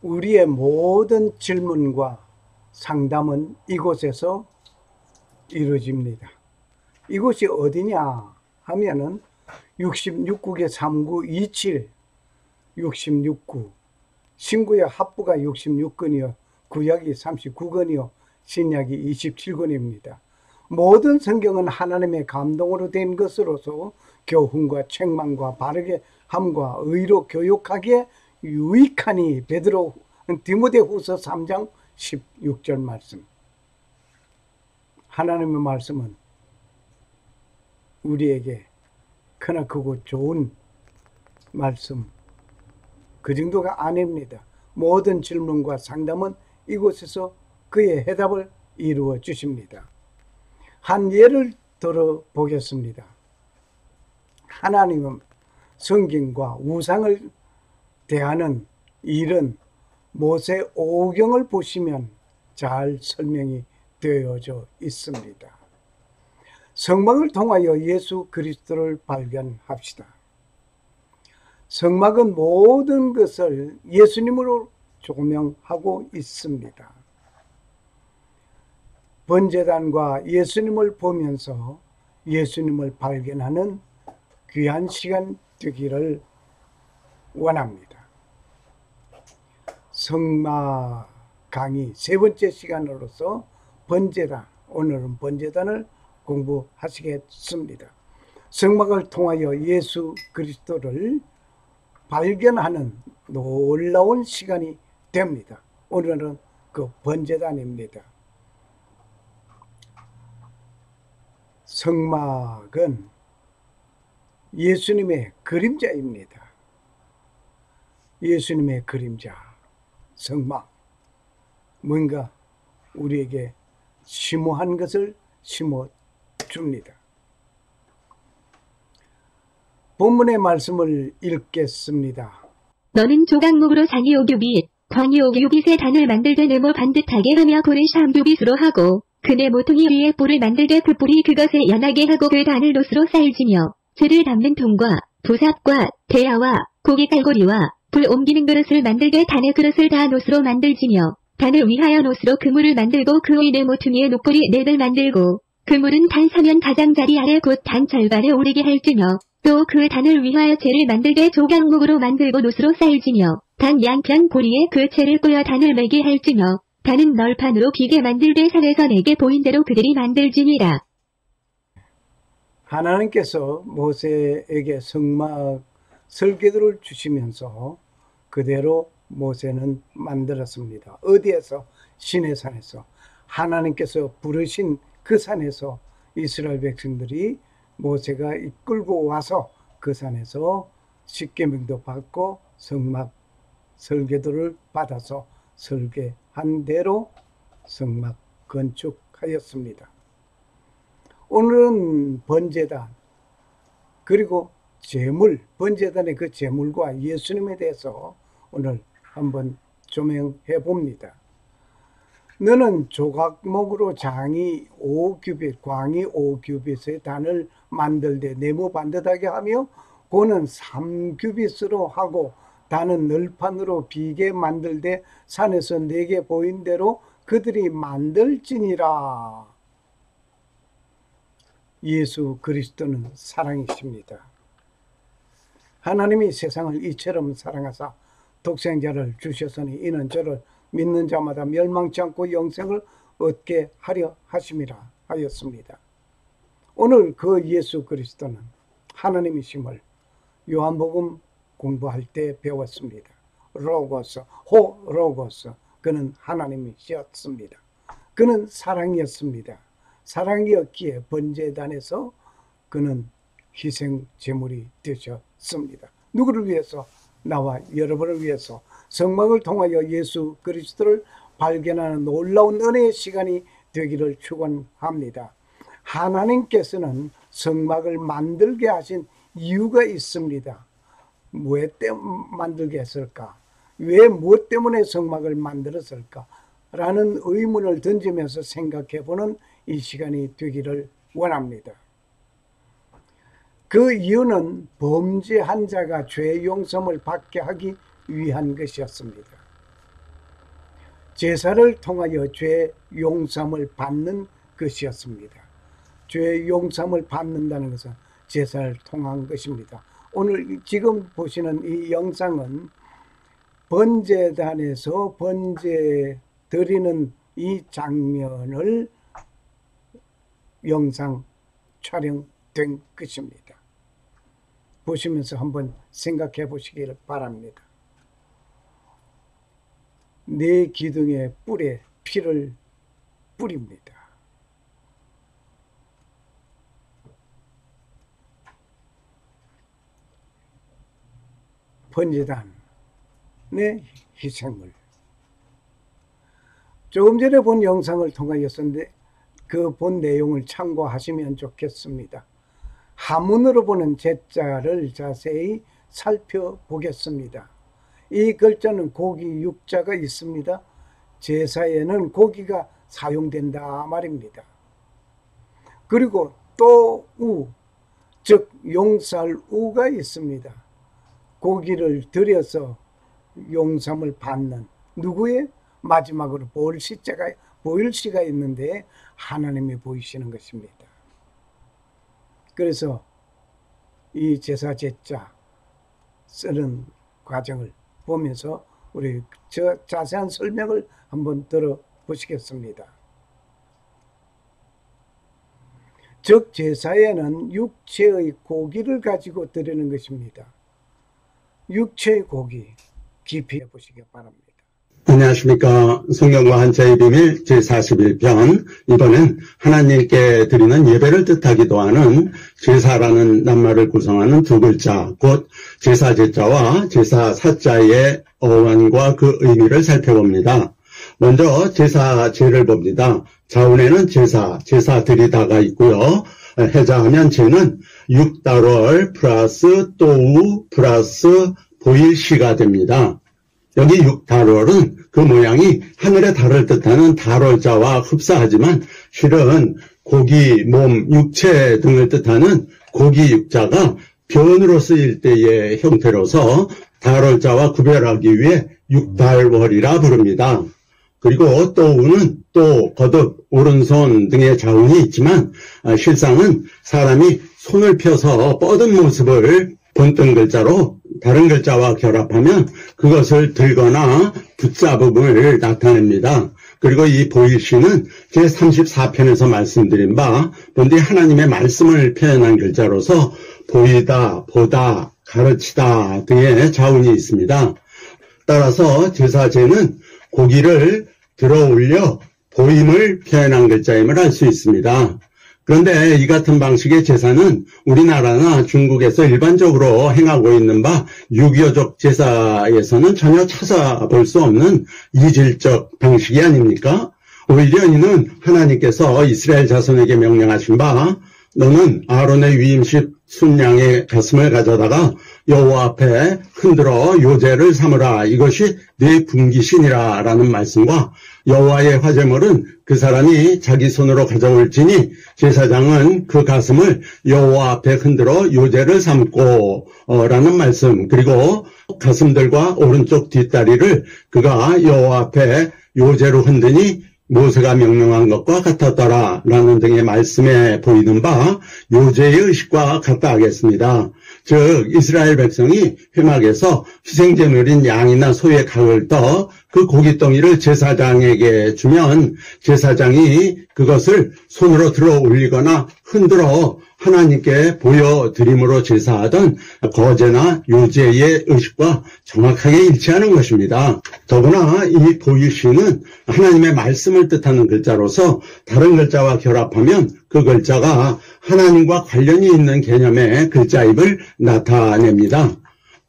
우리의 모든 질문과 상담은 이곳에서 이루어집니다. 이곳이 어디냐 하면은 66국의 3927, 66구, 신구약 합부가 66권이요, 구약이 39권이요, 신약이 27권입니다. 모든 성경은 하나님의 감동으로 된 것으로서 교훈과 책망과 바르게 함과 의로 교육하기에 유익하니. 디모데후서 3장 16절 말씀. 하나님의 말씀은 우리에게 크나 크고 좋은 말씀, 그 정도가 아닙니다. 모든 질문과 상담은 이곳에서 그의 해답을 이루어 주십니다. 한 예를 들어 보겠습니다. 하나님은 성경과 우상을 대하는 일은 모세 오경을 보시면 잘 설명이 되어져 있습니다. 성막을 통하여 예수 그리스도를 발견합시다. 성막은 모든 것을 예수님으로 조명하고 있습니다. 번제단과 예수님을 보면서 예수님을 발견하는 귀한 시간 되기를 원합니다. 성막 강의 세 번째 시간으로서 번제단, 오늘은 번제단을 공부하시겠습니다. 성막을 통하여 예수 그리스도를 발견하는 놀라운 시간이 됩니다. 오늘은 그 번제단입니다. 성막은 예수님의 그림자입니다. 예수님의 그림자, 성막. 뭔가 우리에게 심오한 것을 심어줍니다. 본문의 말씀을 읽겠습니다. 너는 조각목으로 상이오규빗, 광이오규빗의 단을 만들되 네모 반듯하게 하며 고를 샴규빗으로 하고 그 네모통이 위에 뿔을 만들되 그 뿔이 그것에 연하게 하고 그 단을 놋으로 쌓을지며 재를 담는 통과 부삽과 대야와 고기 갈고리와 불 옮기는 그릇을 만들되 단의 그릇을 다 놋으로 만들지며 단을 위하여 놋으로 그물을 만들고 그 위 네모퉁이에 놋고리 넷을 만들고 그물은 단 사면 가장자리 아래 곧 단 절반에 오르게 할지며 또 그 단을 위하여 채를 만들되 조각목으로 만들고 놋으로 쌓을지며 단 양편 고리에 그 채를 꿰어 단을 매게 할지며 단은 널판으로 비게 만들되 산에서 내게 보인 대로 그들이 만들지니라. 하나님께서 모세에게 성막 설계도를 주시면서 그대로 모세는 만들었습니다. 어디에서? 시내산에서. 하나님께서 부르신 그 산에서 이스라엘 백성들이 모세가 이끌고 와서 그 산에서 십계명도 받고 성막 설계도를 받아서 설계한 대로 성막 건축하였습니다. 오늘은 번제단, 그리고 제물, 번제단의 그 제물과 예수님에 대해서 오늘 한번 조명해 봅니다. 너는 조각목으로 장이 5규빗, 광이 5규빗의 단을 만들되 네모 반듯하게 하며 고는 3규빗으로 하고 단은 널판으로 비게 만들되 산에서 내게 보인 대로 그들이 만들지니라. 예수 그리스도는 사랑이십니다. 하나님이 세상을 이처럼 사랑하사 독생자를 주셨으니 이는 저를 믿는 자마다 멸망치 않고 영생을 얻게 하려 하심이라 하였습니다. 오늘 그 예수 그리스도는 하나님이심을 요한복음 공부할 때 배웠습니다. 로고스, 로고스, 그는 하나님이셨습니다. 그는 사랑이었습니다. 사랑이었기에 번제단에서 그는 희생 제물이 되셨습니다. 누구를 위해서? 나와 여러분을 위해서. 성막을 통하여 예수 그리스도를 발견하는 놀라운 은혜의 시간이 되기를 축원합니다. 하나님께서는 성막을 만들게 하신 이유가 있습니다. 왜 만들게 했을까? 왜 무엇 때문에 성막을 만들었을까? 라는 의문을 던지면서 생각해보는 이 시간이 되기를 원합니다. 그 이유는 범죄한 자가 죄 용서를 받게 하기 위한 것이었습니다. 제사를 통하여 죄 용서함을 받는 것이었습니다. 죄 용서함을 받는다는 것은 제사를 통한 것입니다. 오늘 지금 보시는 이 영상은 번제단에서 번제 드리는 이 장면을 영상 촬영된 것입니다. 보시면서 한번 생각해 보시기를 바랍니다. 네 기둥의 뿔에 피를 뿌립니다. 번제단의 희생물. 조금 전에 본 영상을 통하였었는데 그 본 내용을 참고하시면 좋겠습니다. 하문으로 보는 제자를 자세히 살펴보겠습니다. 이 글자는 고기 육자가 있습니다. 제사에는 고기가 사용된다 말입니다. 그리고 또 우, 즉 용살 우가 있습니다. 고기를 들여서 용서함을 받는 누구의? 마지막으로 보일 시가 있는데 하나님이 보이시는 것입니다. 그래서 이 제사 제자 쓰는 과정을 보면서 우리 자세한 설명을 한번 들어보시겠습니다. 즉 제사에는 육체의 고기를 가지고 드리는 것입니다. 육체의 고기 깊이 해보시기 바랍니다. 안녕하십니까. 성경과 한자의 비밀 제41편. 이번엔 하나님께 드리는 예배를 뜻하기도 하는 제사라는 낱말을 구성하는 두 글자, 곧 제사제자와 제사사자의 어원과 그 의미를 살펴봅니다. 먼저 제사제를 봅니다. 자운에는 제사 드리다가 있고요. 해자하면 제는 육달월 플러스 또우 플러스 보일시가 됩니다. 여기 육달월은 그 모양이 하늘의 달을 뜻하는 달월자와 흡사하지만 실은 고기, 몸, 육체 등을 뜻하는 고기 육자가 변으로 쓰일 때의 형태로서 달월자와 구별하기 위해 육달월이라 부릅니다. 그리고 또우는 또, 거듭, 오른손 등의 자운이 있지만 실상은 사람이 손을 펴서 뻗은 모습을 본뜬 글자로 다른 글자와 결합하면 그것을 들거나 붙잡음을 나타냅니다. 그리고 이 보일시는 제34편에서 말씀드린 바 본디 하나님의 말씀을 표현한 글자로서 보이다, 보다, 가르치다 등의 자운이 있습니다. 따라서 제사제는 고기를 들어 올려 보임을 표현한 글자임을 알 수 있습니다. 그런데 이 같은 방식의 제사는 우리나라나 중국에서 일반적으로 행하고 있는 바 유교적 제사에서는 전혀 찾아볼 수 없는 이질적 방식이 아닙니까? 오히려 이는 하나님께서 이스라엘 자손에게 명령하신 바 너는 아론의 위임식 순양의 가슴을 가져다가 여호와 앞에 흔들어 요제를 삼으라. 이것이 네 분깃이니라 라는 말씀과 여호와의 화제물은 그 사람이 자기 손으로 가져올지니 제사장은 그 가슴을 여호와 앞에 흔들어 요제를 삼고 라는 말씀, 그리고 가슴들과 오른쪽 뒷다리를 그가 여호와 앞에 요제로 흔드니 모세가 명령한 것과 같았더라 라는 등의 말씀에 보이는 바 요제의 의식과 같다 하겠습니다. 즉 이스라엘 백성이 회막에서 희생제물인 양이나 소의 각을 떠 그 고깃덩이를 제사장에게 주면 제사장이 그것을 손으로 들어 올리거나 흔들어 하나님께 보여드림으로 제사하던 거제나 요제의 의식과 정확하게 일치하는 것입니다. 더구나 이 보일시는 하나님의 말씀을 뜻하는 글자로서 다른 글자와 결합하면 그 글자가 하나님과 관련이 있는 개념의 글자임을 나타냅니다.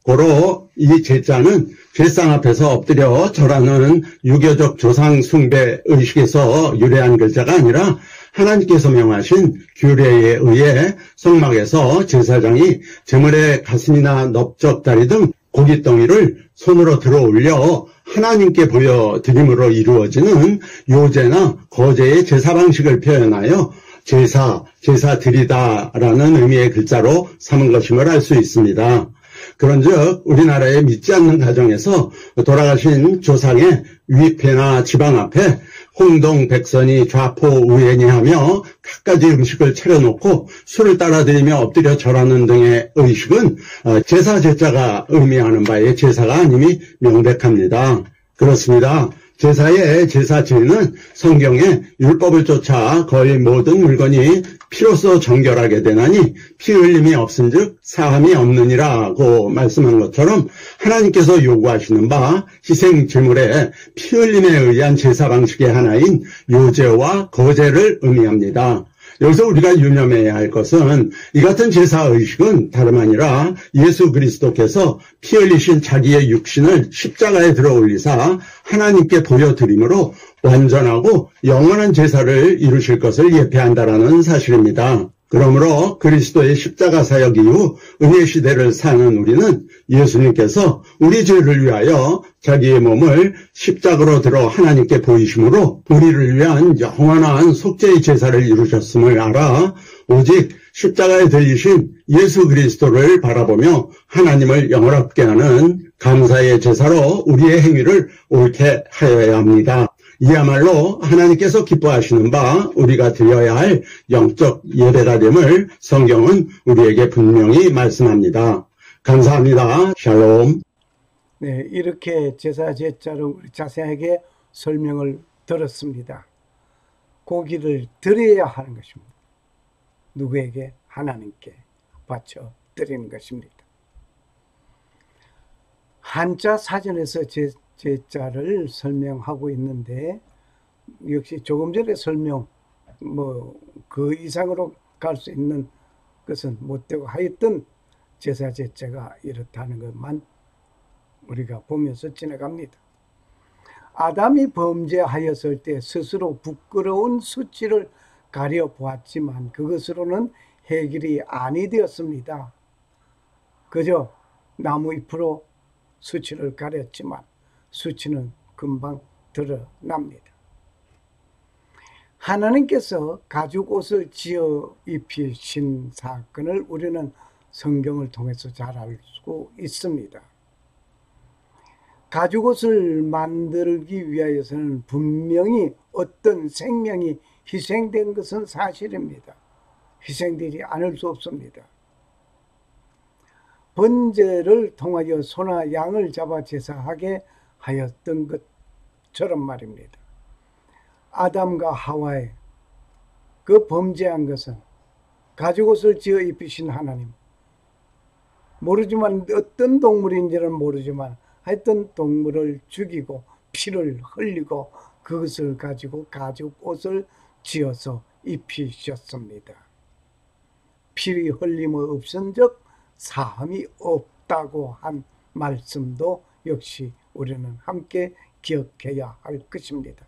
고로 이 제자는 제상 앞에서 엎드려 절하는 유교적 조상 숭배 의식에서 유래한 글자가 아니라 하나님께서 명하신 규례에 의해 성막에서 제사장이 제물의 가슴이나 넓적다리 등 고깃덩이를 손으로 들어 올려 하나님께 보여드림으로 이루어지는 요제나 거제의 제사 방식을 표현하여 제사 드리다라는 의미의 글자로 삼은 것임을 알 수 있습니다. 그런즉 우리나라의 믿지 않는 가정에서 돌아가신 조상의 위패나 지방 앞에 홍동 백선이 좌포 우애니 하며 갖가지 음식을 차려놓고 술을 따라드리며 엎드려 절하는 등의 의식은 제사 제자가 의미하는 바의 제사가 아님이 명백합니다. 그렇습니다. 제사의 제사지는 성경에 율법을 쫓아 거의 모든 물건이 피로써 정결하게 되나니 피 흘림이 없은즉 사함이 없느니라고 말씀한 것처럼 하나님께서 요구하시는 바 희생 제물의 피 흘림에 의한 제사 방식의 하나인 요제와 거제를 의미합니다. 여기서 우리가 유념해야 할 것은 이 같은 제사의식은 다름 아니라 예수 그리스도께서 피 흘리신 자기의 육신을 십자가에 들어 올리사 하나님께 보여드림으로 완전하고 영원한 제사를 이루실 것을 예표한다라는 사실입니다. 그러므로 그리스도의 십자가 사역 이후 은혜 시대를 사는 우리는 예수님께서 우리 죄를 위하여 자기의 몸을 십자가로 들어 하나님께 보이심으로 우리를 위한 영원한 속죄의 제사를 이루셨음을 알아 오직 십자가에 들리신 예수 그리스도를 바라보며 하나님을 영원하게 하는 감사의 제사로 우리의 행위를 옳게 하여야 합니다. 이야말로 하나님께서 기뻐하시는 바 우리가 드려야 할 영적 예배가 됨을 성경은 우리에게 분명히 말씀합니다. 감사합니다. 샬롬. 네, 이렇게 제사 제자로 자세하게 설명을 들었습니다. 고기를 드려야 하는 것입니다. 누구에게? 하나님께 바쳐 드리는 것입니다. 한자 사전에서 제자를 설명하고 있는데 역시 조금 전에 설명 그 이상으로 갈 수 있는 것은 못 되고 하여튼 제사 제자가 이렇다는 것만 우리가 보면서 지나갑니다. 아담이 범죄하였을 때 스스로 부끄러운 수치를 가려보았지만 그것으로는 해결이 아니 되었습니다. 그저 나무 잎으로 수치를 가렸지만 수치는 금방 드러납니다. 하나님께서 가죽옷을 지어 입히신 사건을 우리는 성경을 통해서 잘 알 수 있습니다. 가죽옷을 만들기 위하여서는 분명히 어떤 생명이 희생된 것은 사실입니다. 희생되지 않을 수 없습니다. 번제를 통하여 소나 양을 잡아 제사하게 하였던 것처럼 말입니다. 아담과 하와의 그 범죄한 것은 가죽옷을 지어 입히신 하나님, 모르지만 어떤 동물인지는 모르지만 하여튼 동물을 죽이고 피를 흘리고 그것을 가지고 가죽옷을 지어서 입히셨습니다. 피 흘림 없은즉 사함이 없다고 한 말씀도 역시 우리는 함께 기억해야 할 것입니다.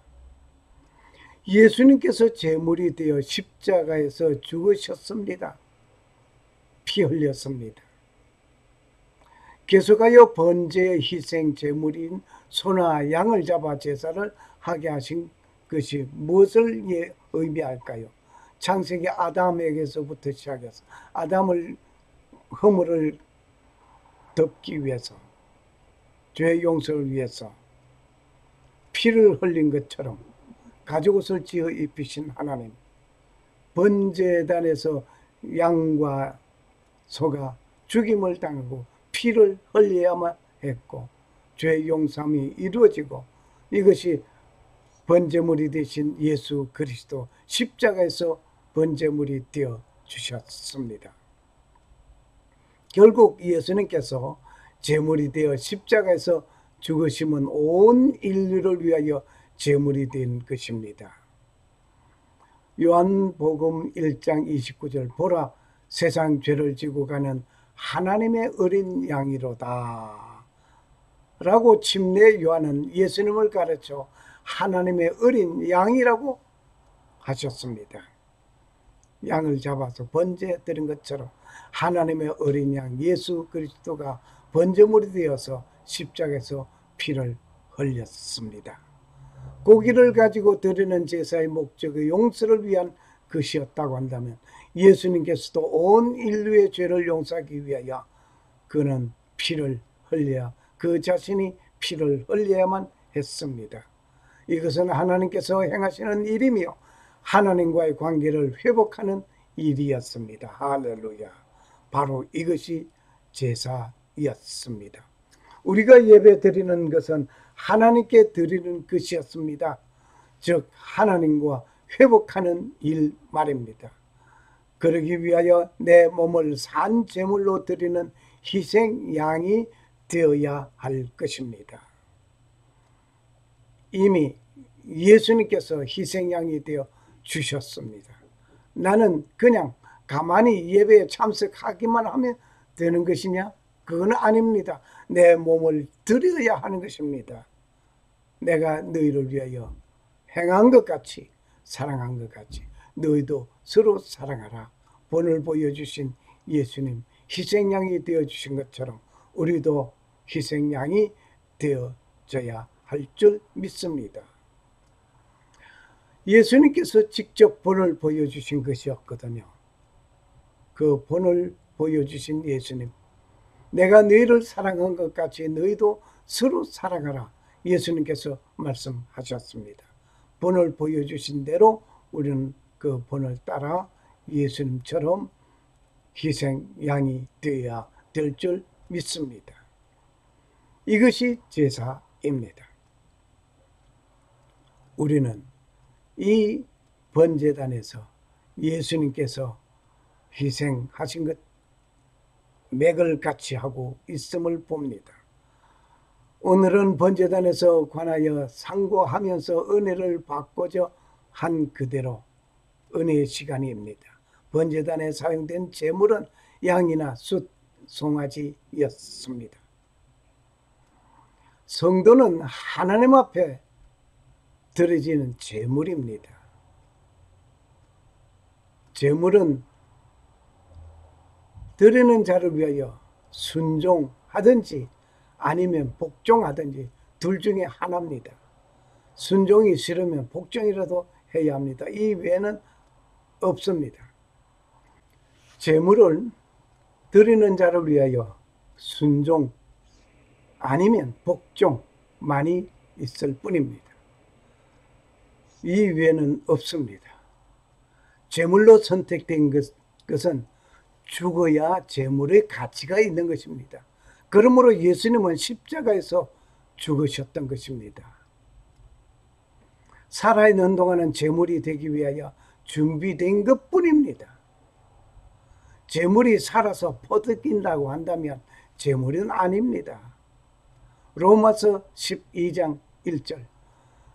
예수님께서 제물이 되어 십자가에서 죽으셨습니다. 피 흘렸습니다. 계속하여 번제의 희생 제물인 소나 양을 잡아 제사를 하게 하신 것이 무엇을 의미할까요? 창세기 아담에게서부터 시작해서 아담을 허물을 덮기 위해서 죄 용서를 위해서 피를 흘린 것처럼 가죽옷을 지어 입히신 하나님, 번제단에서 양과 소가 죽임을 당하고 피를 흘려야만 했고 죄 용서함이 이루어지고 이것이 번제물이 되신 예수 그리스도 십자가에서 번제물이 되어 주셨습니다. 결국 예수님께서 제물이 되어 십자가에서 죽으심은 온 인류를 위하여 제물이 된 것입니다. 요한복음 1장 29절 보라 세상 죄를 지고 가는 하나님의 어린 양이로다 라고 침례 요한은 예수님을 가르쳐 하나님의 어린 양이라고 하셨습니다. 양을 잡아서 번제 드린 것처럼 하나님의 어린 양 예수 그리스도가 번제물이 되어서 십자가에서 피를 흘렸습니다. 고기를 가지고 드리는 제사의 목적의 용서를 위한 것이었다고 한다면 예수님께서도 온 인류의 죄를 용서하기 위하여 그는 피를 흘려야 그 자신이 피를 흘려야만 했습니다. 이것은 하나님께서 행하시는 일이며 하나님과의 관계를 회복하는 일이었습니다. 할렐루야. 바로 이것이 제사였습니다. 우리가 예배 드리는 것은 하나님께 드리는 것이었습니다. 즉 하나님과 회복하는 일 말입니다. 그러기 위하여 내 몸을 산 제물로 드리는 희생양이 되어야 할 것입니다. 이미 예수님께서 희생양이 되어 주셨습니다. 나는 그냥 가만히 예배에 참석하기만 하면 되는 것이냐? 그건 아닙니다. 내 몸을 드려야 하는 것입니다. 내가 너희를 위하여 행한 것 같이 사랑한 것 같이 너희도 서로 사랑하라. 본을 보여주신 예수님 희생양이 되어주신 것처럼 우리도 희생양이 되어져야 할 줄 믿습니다. 예수님께서 직접 본을 보여주신 것이었거든요. 그 본을 보여주신 예수님, 내가 너희를 사랑한 것 같이 너희도 서로 사랑하라. 예수님께서 말씀하셨습니다. 본을 보여주신 대로 우리는 그 본을 따라 예수님처럼 희생양이 되어야 될 줄 믿습니다. 이것이 제사입니다. 우리는 이 번제단에서 예수님께서 희생하신 것 맥을 같이 하고 있음을 봅니다. 오늘은 번제단에서 관하여 상고하면서 은혜를 받고자 한 그대로 은혜의 시간입니다. 번제단에 사용된 제물은 양이나 숫, 송아지였습니다. 성도는 하나님 앞에 드려지는 제물입니다. 제물은 드리는 자를 위하여 순종하든지 아니면 복종하든지 둘 중에 하나입니다. 순종이 싫으면 복종이라도 해야 합니다. 이 외에는 없습니다. 제물을 드리는 자를 위하여 순종 아니면 복종만이 있을 뿐입니다. 이 외에는 없습니다. 제물로 선택된 것은 죽어야 제물의 가치가 있는 것입니다. 그러므로 예수님은 십자가에서 죽으셨던 것입니다. 살아있는 동안은 제물이 되기 위하여 준비된 것뿐입니다. 제물이 살아서 퍼득인다고 한다면 제물은 아닙니다. 로마서 12장 1절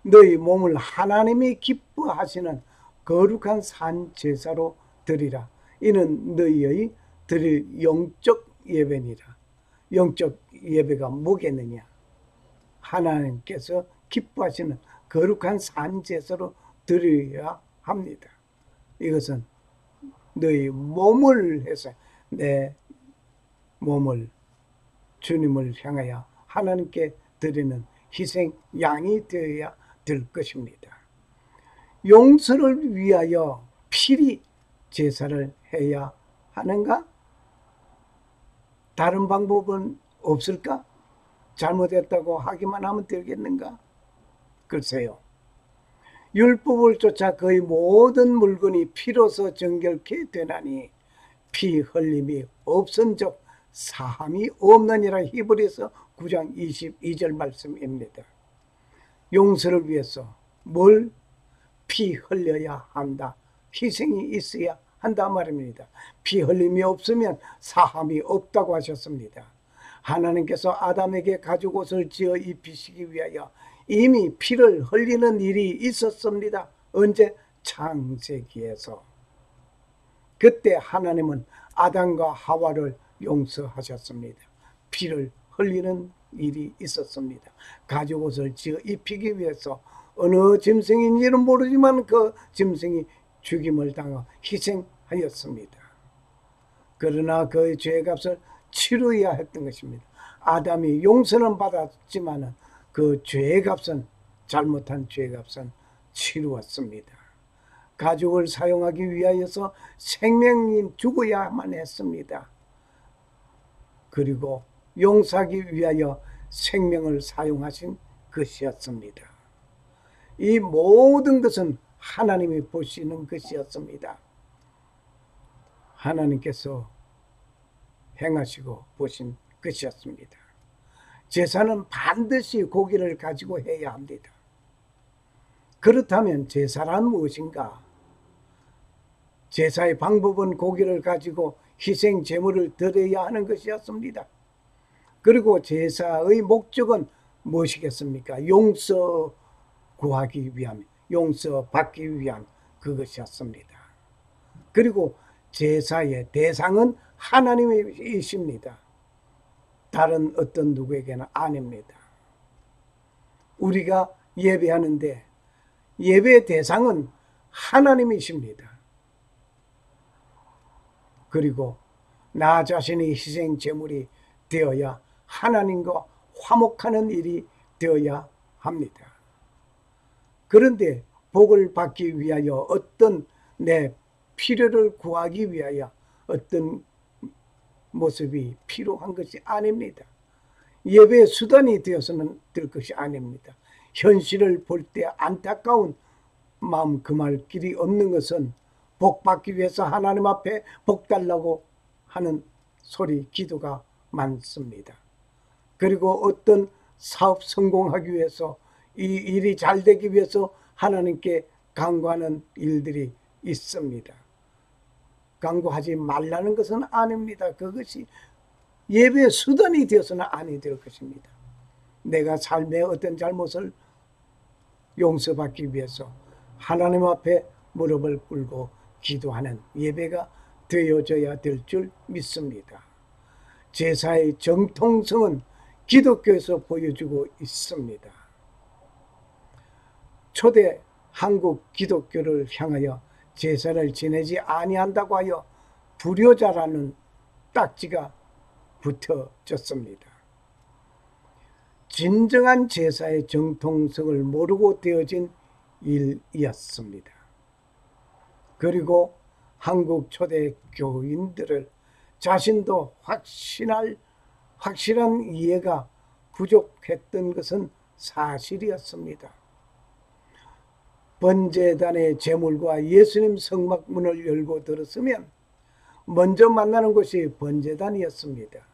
너희 몸을 하나님이 기뻐하시는 거룩한 산 제사로 드리라. 이는 너희의 드릴 영적 예배니라. 영적 예배가 뭐겠느냐? 하나님께서 기뻐하시는 거룩한 산 제사로 드려야 합니다. 이것은 너희 몸을 해서 내 몸을 주님을 향하여 하나님께 드리는 희생 양이 되어야 될 것입니다. 용서를 위하여 필히 제사를 해야 하는가? 다른 방법은 없을까? 잘못했다고 하기만 하면 되겠는가? 글쎄요. 율법을 쫓아 거의 모든 물건이 피로서 정결케 되나니 피 흘림이 없은즉 사함이 없느니라. 히브리서 9장 22절 말씀입니다. 용서를 위해서 뭘 피 흘려야 한다. 희생이 있어야 한다 말입니다. 피 흘림이 없으면 사함이 없다고 하셨습니다. 하나님께서 아담에게 가죽옷을 지어 입히시기 위하여 이미 피를 흘리는 일이 있었습니다. 언제? 창세기에서. 그때 하나님은 아담과 하와를 용서하셨습니다. 피를 흘리는 일이 있었습니다. 가죽옷을 지어 입히기 위해서 어느 짐승인지는 모르지만 그 짐승이 죽임을 당하 희생하였습니다. 그러나 그의 죄값을 치러야 했던 것입니다. 아담이 용서는 받았지만 그 죄값은, 잘못한 죄값은 치루었습니다. 가죽을 사용하기 위하여서 생명이 죽어야만 했습니다. 그리고 용서하기 위하여 생명을 사용하신 것이었습니다. 이 모든 것은 하나님이 보시는 것이었습니다. 하나님께서 행하시고 보신 것이었습니다. 제사는 반드시 고기를 가지고 해야 합니다. 그렇다면 제사란 무엇인가? 제사의 방법은 고기를 가지고 희생 제물을 드려야 하는 것이었습니다. 그리고 제사의 목적은 무엇이겠습니까? 용서 구하기 위함, 용서 받기 위한 그것이었습니다. 그리고 제사의 대상은 하나님이십니다. 다른 어떤 누구에게는 아닙니다. 우리가 예배하는데 예배의 대상은 하나님이십니다. 그리고 나 자신이 희생 제물이 되어야 하나님과 화목하는 일이 되어야 합니다. 그런데 복을 받기 위하여 어떤 내 필요를 구하기 위하여 어떤 모습이 필요한 것이 아닙니다. 예배의 수단이 되어서는 될 것이 아닙니다. 현실을 볼 때 안타까운 마음 금할 길이 없는 것은 복 받기 위해서 하나님 앞에 복 달라고 하는 소리, 기도가 많습니다. 그리고 어떤 사업 성공하기 위해서 이 일이 잘 되기 위해서 하나님께 간구하는 일들이 있습니다. 간구하지 말라는 것은 아닙니다. 그것이 예배의 수단이 되어서는 아니 될 것입니다. 내가 삶의 어떤 잘못을 용서받기 위해서 하나님 앞에 무릎을 꿇고 기도하는 예배가 되어져야 될 줄 믿습니다. 제사의 정통성은 기독교에서 보여주고 있습니다. 초대 한국 기독교를 향하여 제사를 지내지 아니한다고 하여 불효자라는 딱지가 붙여졌습니다. 진정한 제사의 정통성을 모르고 되어진 일이었습니다. 그리고 한국 초대 교인들을 자신도 확실한 이해가 부족했던 것은 사실이었습니다. 번제단의 제물과 예수님 성막문을 열고 들었으면 먼저 만나는 곳이 번제단이었습니다.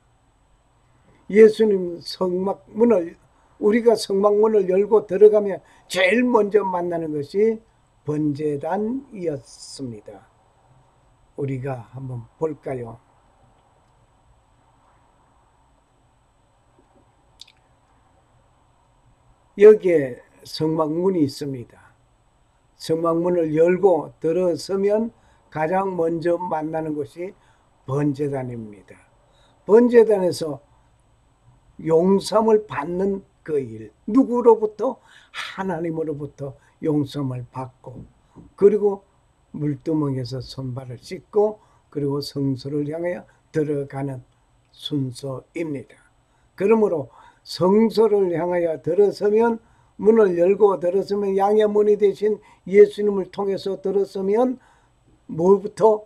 예수님 성막문을, 우리가 성막문을 열고 들어가면 제일 먼저 만나는 것이 번제단이었습니다. 우리가 한번 볼까요? 여기에 성막문이 있습니다. 성막문을 열고 들어서면 가장 먼저 만나는 곳이 번제단입니다. 번제단에서 용서를 받는 그 일, 누구로부터? 하나님으로부터 용서를 받고, 그리고 물두멍에서 손발을 씻고, 그리고 성소를 향하여 들어가는 순서입니다. 그러므로 성소를 향하여 들어서면, 문을 열고 들어서면, 양의 문이 되신 예수님을 통해서 들어서면 뭐부터?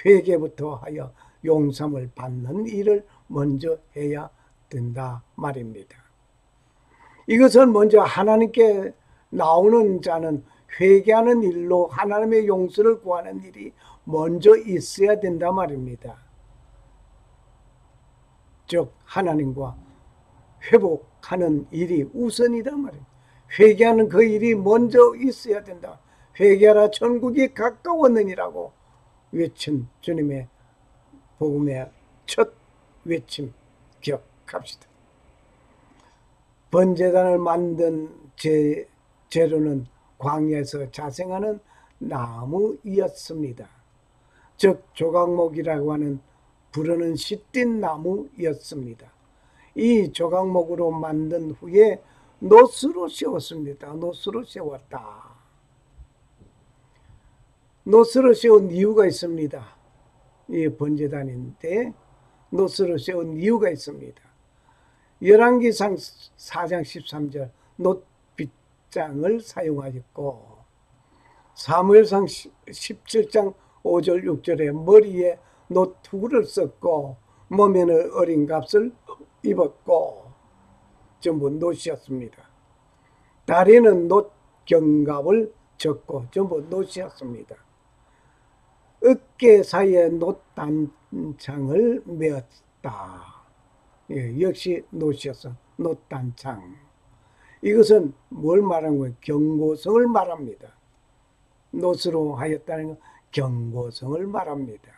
회개부터 하여 용서를 받는 일을 먼저 해야 된다 말입니다. 이것은 먼저 하나님께 나오는 자는 회개하는 일로 하나님의 용서를 구하는 일이 먼저 있어야 된다 말입니다. 즉 하나님과 회복하는 일이 우선이다 말입니다. 회개하는 그 일이 먼저 있어야 된다. 회개하라 천국이 가까웠느니라고 외친 주님의 복음의 첫 외침 기억합시다. 번제단을 만든 재료는 광야에서 자생하는 나무이었습니다. 즉 조각목이라고 하는 부르는 시띤 나무였습니다. 이 조각목으로 만든 후에 노스로 세웠습니다. 노스로 세웠다. 노스로 세운 이유가 있습니다. 이 번제단인데 노스로 세운 이유가 있습니다. 열왕기상 4장 13절 놋빗장을 사용하였고, 사무엘상 17장 5절 6절에 머리에 놋투구를 썼고, 몸에는 어린 값을 입었고 전부 노시였습니다. 다리는 놋경갑을 졌고 전부 노시였습니다. 어깨 사이에 놋단창을 메었다. 예, 역시 놋이었어. 놋단창. 이것은 뭘 말하는 거예요? 경고성을 말합니다. 놋으로 하였다는 건 경고성을 말합니다.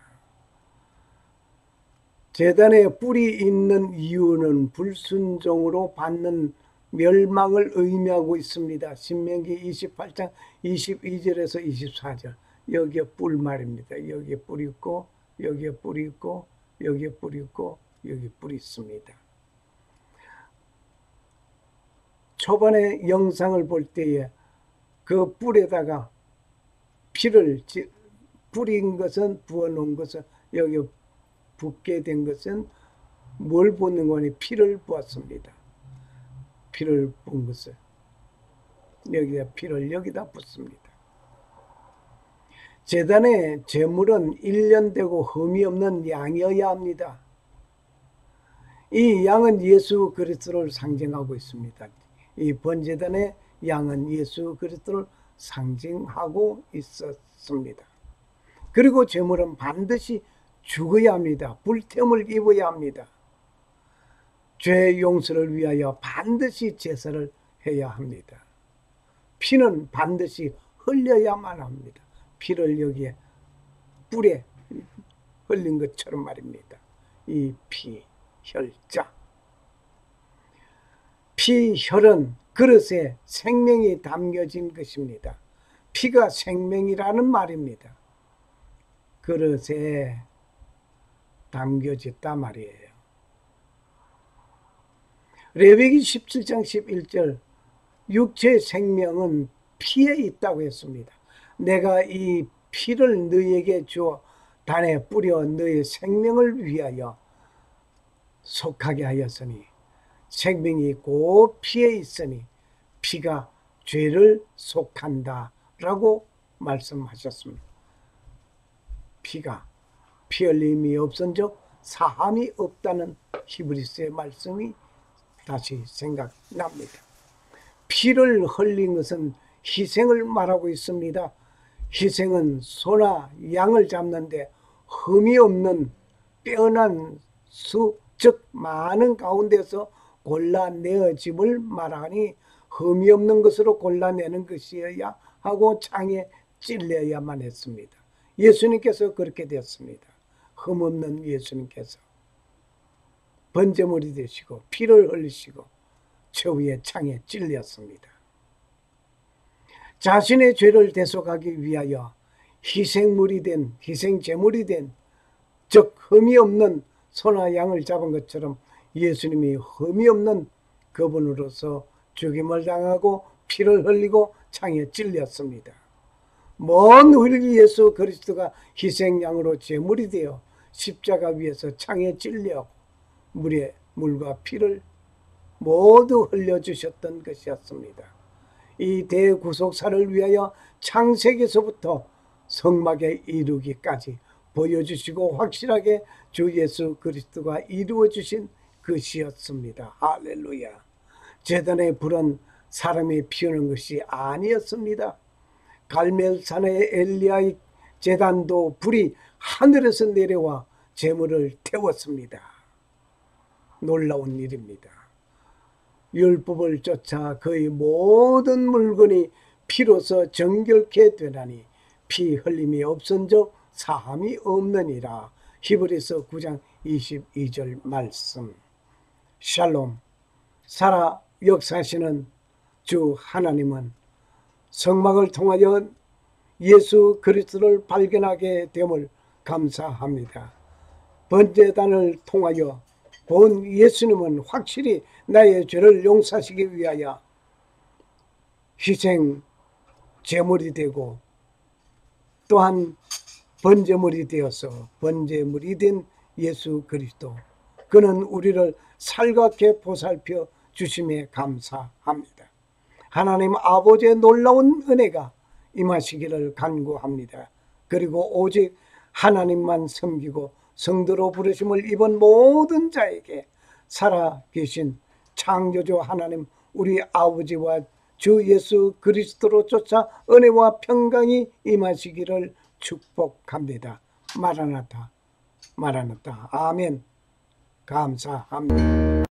제단에 뿔이 있는 이유는 불순종으로 받는 멸망을 의미하고 있습니다. 신명기 28장 22절에서 24절. 여기에 뿔 말입니다. 여기에 뿔이 있고 여기에 뿔이 있고 여기에 뿔이 있고 여기 뿔이 있습니다. 초반에 영상을 볼 때에 그 뿔에다가 피를 뿌린 것은 부어놓은 것은 여기 붓게 된 것은 뭘 붓는 거니? 피를 부었습니다. 피를 부은 것을 여기다 피를 여기다 붓습니다. 제단의 제물은 1년 되고 흠이 없는 양이어야 합니다. 이 양은 예수 그리스도를 상징하고 있습니다. 이 번제단의 양은 예수 그리스도를 상징하고 있었습니다. 그리고 제물은 반드시 죽어야 합니다. 불태움을 입어야 합니다. 죄 용서를 위하여 반드시 제사를 해야 합니다. 피는 반드시 흘려야만 합니다. 피를 여기에 뿔에 흘린 것처럼 말입니다. 이 피, 혈자. 피, 혈은 그릇에 생명이 담겨진 것입니다. 피가 생명이라는 말입니다. 그릇에 담겨졌다 말이에요. 레위기 17장 11절 육체의 생명은 피에 있다고 했습니다. 내가 이 피를 너희에게 주어 단에 뿌려 너희 생명을 위하여 속하게 하였으니 생명이 곧 피에 있으니 피가 죄를 속한다 라고 말씀하셨습니다. 피가 피 흘림이 없은즉 사함이 없다는 히브리서의 말씀이 다시 생각납니다. 피를 흘린 것은 희생을 말하고 있습니다. 희생은 소나 양을 잡는데 흠이 없는 빼어난 수, 즉 많은 가운데서 골라내어짐을 말하니 흠이 없는 것으로 골라내는 것이어야 하고 창에 찔려야만 했습니다. 예수님께서 그렇게 되었습니다. 흠 없는 예수님께서 번제물이 되시고 피를 흘리시고 최후의 창에 찔렸습니다. 자신의 죄를 대속하기 위하여 희생물이 된, 희생제물이 된, 즉 흠이 없는 소나 양을 잡은 것처럼 예수님이 흠이 없는 그분으로서 죽임을 당하고 피를 흘리고 창에 찔렸습니다. 먼 우리 예수 그리스도가 희생양으로 제물이 되어 십자가 위에서 창에 찔려 물과 피를 모두 흘려주셨던 것이었습니다. 이 대구속사를 위하여 창세기에서부터 성막에 이루기까지 보여주시고 확실하게 주 예수 그리스도가 이루어주신 것이었습니다. 할렐루야. 제단의 불은 사람이 피우는 것이 아니었습니다. 갈멜산의 엘리야의 제단도 불이 하늘에서 내려와 제물을 태웠습니다. 놀라운 일입니다. 율법을 쫓아 그의 모든 물건이 피로서 정결케 되나니 피 흘림이 없은즉 사함이 없느니라. 히브리서 9장 22절 말씀. 샬롬. 살아 역사하시는 주 하나님은 성막을 통하여 예수 그리스도를 발견하게 됨을 감사합니다. 번제단을 통하여 본 예수님은 확실히 나의 죄를 용서하시기 위하여 희생 제물이 되고 또한 번제물이 되어서 번제물이 된 예수 그리스도, 그는 우리를 살갑게 보살펴 주심에 감사합니다. 하나님 아버지의 놀라운 은혜가 임하시기를 간구합니다. 그리고 오직 하나님만 섬기고 성도로 부르심을 입은 모든 자에게 살아계신 창조주 하나님 우리 아버지와 주 예수 그리스도로 쫓아 은혜와 평강이 임하시기를 축복합니다. 마라나타, 마라나타. 아멘. 감사합니다.